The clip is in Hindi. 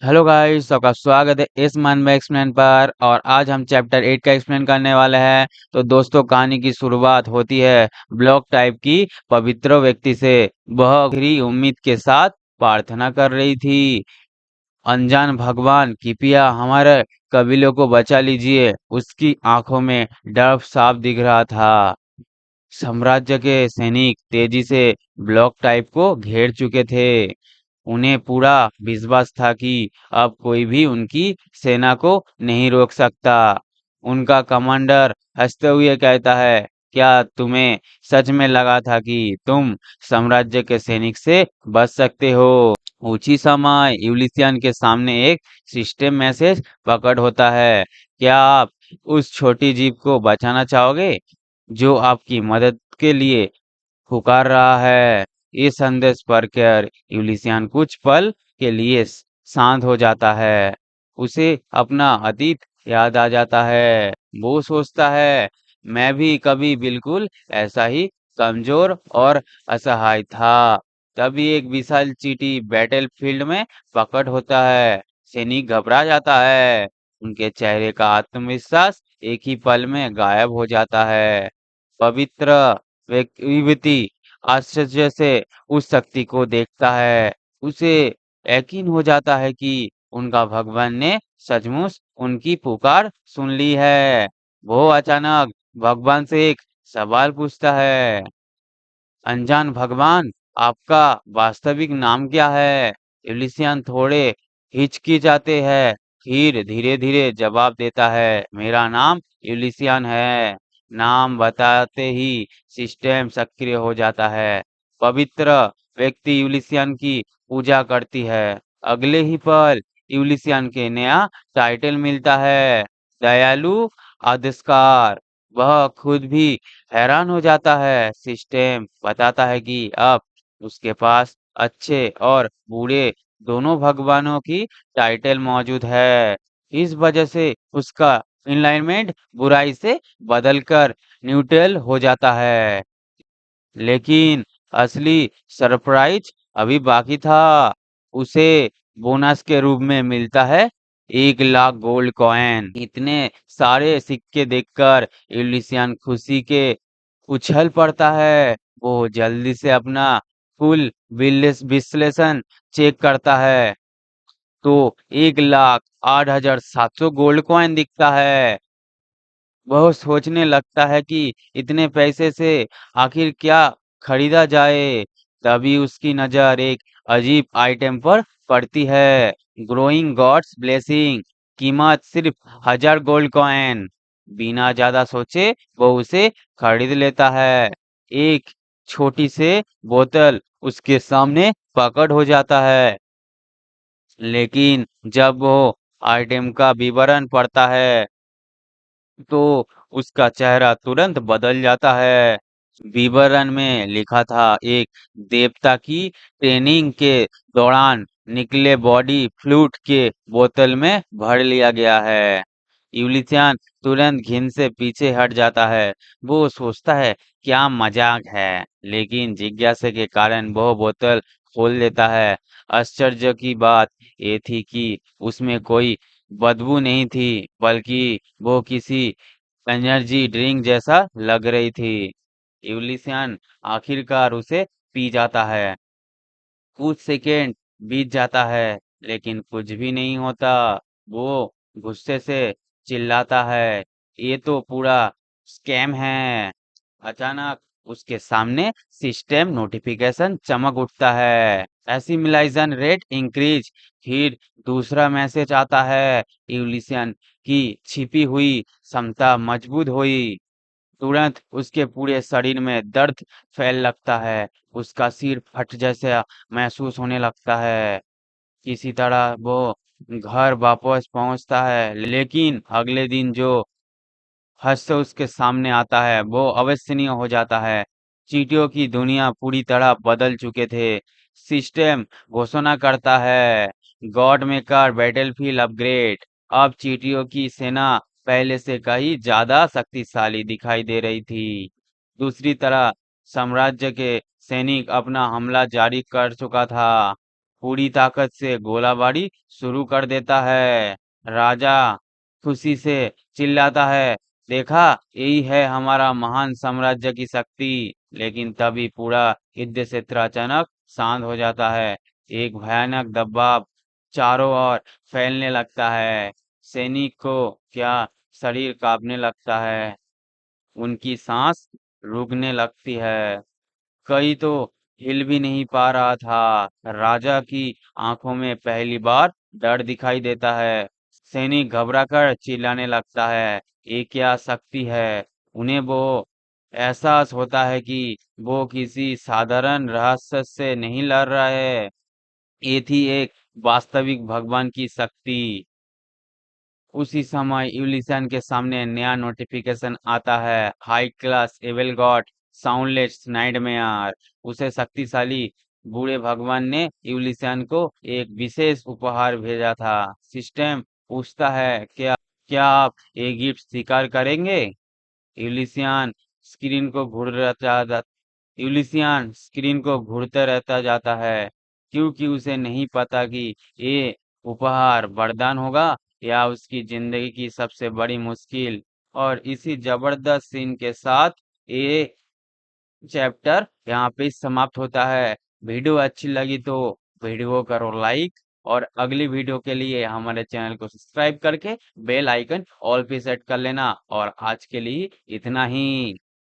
हेलो गाइस, सबका स्वागत है इस मन में एक्सप्लेन पर। और आज हम चैप्टर 8 का एक्सप्लेन करने वाले हैं। तो दोस्तों, कहानी की शुरुआत होती है ब्लॉक टाइप की पवित्र व्यक्ति से। वह गहरी उम्मीद के साथ प्रार्थना कर रही थी। अनजान भगवान, कृपया हमारे कबीले को बचा लीजिए। उसकी आंखों में डर साफ दिख रहा था। साम्राज्य के सैनिक तेजी से ब्लॉक टाइप को घेर चुके थे। उन्हें पूरा विश्वास था कि अब कोई भी उनकी सेना को नहीं रोक सकता। उनका कमांडर हंसते हुए कहता है, क्या तुम्हें सच में लगा था कि तुम साम्राज्य के सैनिक से बच सकते हो? उसी समय यूलिसियन के सामने एक सिस्टम मैसेज प्रकट होता है। क्या आप उस छोटी जीप को बचाना चाहोगे जो आपकी मदद के लिए पुकार रहा है? इस संदेश पढ़कर यूलिसियन कुछ पल के लिए शांत हो जाता है। उसे अपना अतीत याद आ जाता है। वो सोचता है, मैं भी कभी बिल्कुल ऐसा ही कमजोर और असहाय था। तभी एक विशाल चींटी बैटलफील्ड में प्रकट होता है। सैनिक घबरा जाता है। उनके चेहरे का आत्मविश्वास एक ही पल में गायब हो जाता है। पवित्र व्यक्ति आश्चर्य से उस शक्ति को देखता है। उसे यकीन हो जाता है कि उनका भगवान ने सचमुच उनकी पुकार सुन ली है। वो अचानक भगवान से एक सवाल पूछता है, अनजान भगवान, आपका वास्तविक नाम क्या है? यूलिसियन थोड़े हिचकिचाते हैं, फिर धीरे धीरे जवाब देता है, मेरा नाम यूलिसियन है। नाम बताते ही सिस्टम सक्रिय हो जाता है। पवित्र व्यक्ति यूलिसियन की पूजा करती है। अगले ही पल यूलिसियन के नया टाइटल मिलता है, दयालु आदेशकार। वह खुद भी हैरान हो जाता है। सिस्टम बताता है कि अब उसके पास अच्छे और बुरे दोनों भगवानों की टाइटल मौजूद है। इस वजह से उसका इनलाइनमेंट बुराई से बदलकर न्यूट्रल हो जाता है। लेकिन असली सरप्राइज अभी बाकी था। उसे बोनस के रूप में मिलता है 1 लाख गोल्ड कॉइन। इतने सारे सिक्के देखकर यूलिसियन खुशी के उछल पड़ता है। वो जल्दी से अपना कुल विश्लेषण चेक करता है तो 1,08,700 गोल्ड कॉइन दिखता है। वह सोचने लगता है कि इतने पैसे से आखिर क्या खरीदा जाए। तभी उसकी नजर एक अजीब आइटम पर पड़ती है, ग्रोइंग गॉड्स ब्लेसिंग। कीमत सिर्फ 1,000 गोल्ड कॉइन। बिना ज्यादा सोचे वो उसे खरीद लेता है। एक छोटी से बोतल उसके सामने प्रकट हो जाता है। लेकिन जब वो आइटम का विवरण पढ़ता है तो उसका चेहरा तुरंत बदल जाता है। विवरण में लिखा था, एक देवता की ट्रेनिंग के दौरान निकले बॉडी फ्लूइड के बोतल में भर लिया गया है। यूलिसियन तुरंत घिन से पीछे हट जाता है। वो सोचता है, क्या मजाक है, लेकिन जिज्ञासा के कारण वो बोतल खोल देता है। आश्चर्य की बात ये थी कि उसमें कोई बदबू नहीं थी, बल्कि वो किसी एनर्जी ड्रिंक जैसा लग रही थी। यूलिसियन आखिरकार उसे पी जाता है। कुछ सेकेंड बीत जाता है, लेकिन कुछ भी नहीं होता। वो गुस्से से चिल्लाता है, ये तो पूरा स्कैम है। अचानक उसके सामने सिस्टम नोटिफिकेशन चमक उठता है, एसिमिलाइजेशन रेट इंक्रीज। फिर दूसरा मैसेज आता है, यूलिसियन की छिपी हुई क्षमता मजबूत हुई। तुरंत उसके पूरे शरीर में दर्द फैल लगता है। उसका सिर फट जैसा महसूस होने लगता है। किसी तरह वो घर वापस पहुंचता है, लेकिन अगले दिन जो हादसा उसके सामने आता है वो अविश्वसनीय हो जाता है। चींटियों की दुनिया पूरी तरह बदल चुके थे। सिस्टम घोषणा करता है, गॉड मेकर बैटलफील्ड अपग्रेड। अब चींटियों की सेना पहले से कहीं ज्यादा शक्तिशाली दिखाई दे रही थी। दूसरी तरह साम्राज्य के सैनिक अपना हमला जारी कर चुका था। पूरी ताकत से गोलाबारी शुरू कर देता है। राजा खुशी से चिल्लाता है, देखा, यही है हमारा महान साम्राज्य की शक्ति। लेकिन तभी पूरा युद्ध क्षेत्र अचानक शांत हो जाता है। एक भयानक दबाव चारों ओर फैलने लगता है। सैनिक को क्या शरीर कांपने लगता है, उनकी सांस रुकने लगती है। कई तो हिल भी नहीं पा रहा था। राजा की आंखों में पहली बार डर दिखाई देता है। सैनिक घबराकर चिल्लाने लगता है, ये क्या शक्ति है। उन्हें वो एहसास होता है कि वो किसी साधारण रहस्य से नहीं लड़ रहा है, ये थी एक वास्तविक भगवान की शक्ति। उसी समय यूलिसन के सामने नया नोटिफिकेशन आता है, high class evil god soundless nightmare. उसे शक्तिशाली बूढ़े भगवान ने यूलिसन को एक विशेष उपहार भेजा था। सिस्टम पूछता है, क्या आप ये गिफ्ट स्वीकार करेंगे? यूलिसियन स्क्रीन को घूर रहा यूलिसियन स्क्रीन को घूरते रहता जाता है, क्योंकि उसे नहीं पता कि ये उपहार वरदान होगा या उसकी जिंदगी की सबसे बड़ी मुश्किल। और इसी जबरदस्त सीन के साथ ये चैप्टर यहाँ पे समाप्त होता है। वीडियो अच्छी लगी तो वीडियो करो लाइक, और अगली वीडियो के लिए हमारे चैनल को सब्सक्राइब करके बेल आइकन ऑल पे सेट कर लेना। और आज के लिए इतना ही।